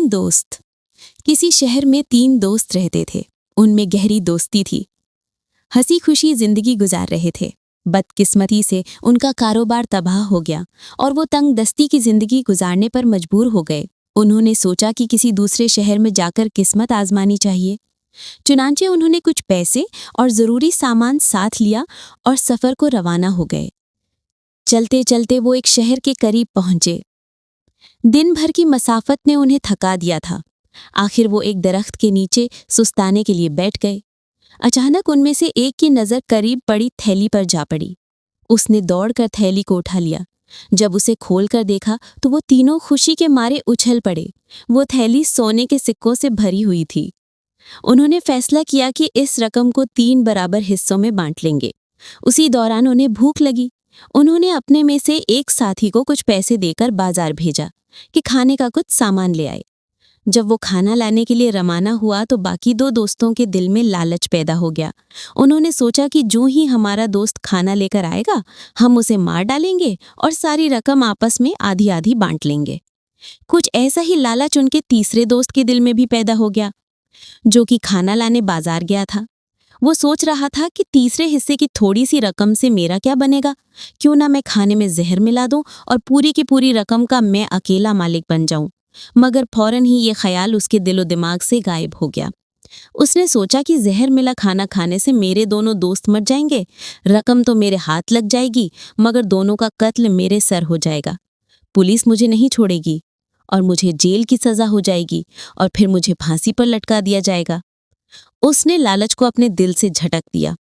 तीन दोस्त। किसी शहर में तीन दोस्त रहते थे। उनमें गहरी दोस्ती थी। हंसी खुशी जिंदगी गुजार रहे थे। बदकिस्मती से उनका कारोबार तबाह हो गया और वो तंग दस्ती की जिंदगी गुजारने पर मजबूर हो गए। उन्होंने सोचा कि किसी दूसरे शहर में जाकर किस्मत आजमानी चाहिए। चुनांचे उन्होंने कुछ पैसे और ज़रूरी सामान साथ लिया और सफ़र को रवाना हो गए। चलते चलते वो एक शहर के करीब पहुंचे। दिन भर की मसाफत ने उन्हें थका दिया था। आखिर वो एक दरख्त के नीचे सुस्ताने के लिए बैठ गए। अचानक उनमें से एक की नज़र करीब पड़ी थैली पर जा पड़ी। उसने दौड़कर थैली को उठा लिया। जब उसे खोलकर देखा तो वो तीनों खुशी के मारे उछल पड़े। वो थैली सोने के सिक्कों से भरी हुई थी। उन्होंने फैसला किया कि इस रकम को 3 बराबर हिस्सों में बांट लेंगे। उसी दौरान उन्हें भूख लगी। उन्होंने अपने में से एक साथी को कुछ पैसे देकर बाजार भेजा कि खाने का कुछ सामान ले आए। जब वो खाना लाने के लिए रवाना हुआ तो बाकी 2 दोस्तों के दिल में लालच पैदा हो गया। उन्होंने सोचा कि जो ही हमारा दोस्त खाना लेकर आएगा हम उसे मार डालेंगे और सारी रकम आपस में आधी आधी बांट लेंगे। कुछ ऐसा ही लालच उनके तीसरे दोस्त के दिल में भी पैदा हो गया, जो कि खाना लाने बाजार गया था। वो सोच रहा था कि तीसरे हिस्से की थोड़ी सी रकम से मेरा क्या बनेगा, क्यों ना मैं खाने में जहर मिला दूं और पूरी की पूरी रकम का मैं अकेला मालिक बन जाऊं। मगर फौरन ही ये ख्याल उसके दिलो दिमाग से गायब हो गया। उसने सोचा कि जहर मिला खाना खाने से मेरे दोनों दोस्त मर जाएंगे, रकम तो मेरे हाथ लग जाएगी, मगर दोनों का कत्ल मेरे सर हो जाएगा। पुलिस मुझे नहीं छोड़ेगी और मुझे जेल की सजा हो जाएगी और फिर मुझे फांसी पर लटका दिया जाएगा। उसने लालच को अपने दिल से झटक दिया।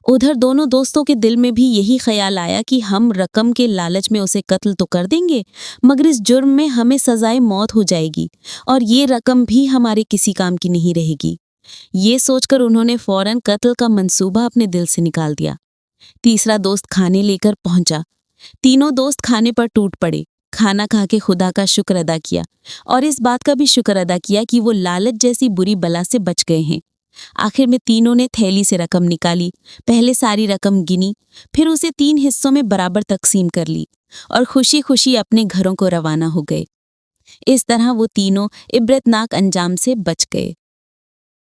उधर दोनों दोस्तों के दिल में भी यही ख्याल आया कि हम रकम के लालच में उसे कत्ल तो कर देंगे, मगर इस जुर्म में हमें सजाए मौत हो जाएगी और ये रकम भी हमारे किसी काम की नहीं रहेगी। ये सोचकर उन्होंने फौरन कत्ल का मंसूबा अपने दिल से निकाल दिया। तीसरा दोस्त खाने लेकर पहुंचा। तीनों दोस्त खाने पर टूट पड़े। खाना खा के खुदा का शुक्र अदा किया और इस बात का भी शुक्र अदा किया कि वो लालच जैसी बुरी बला से बच गए हैं। आखिर में तीनों ने थैली से रकम निकाली, पहले सारी रकम गिनी, फिर उसे 3 हिस्सों में बराबर तकसीम कर ली और खुशी खुशी अपने घरों को रवाना हो गए। इस तरह वो तीनों इब्रतनाक अंजाम से बच गए।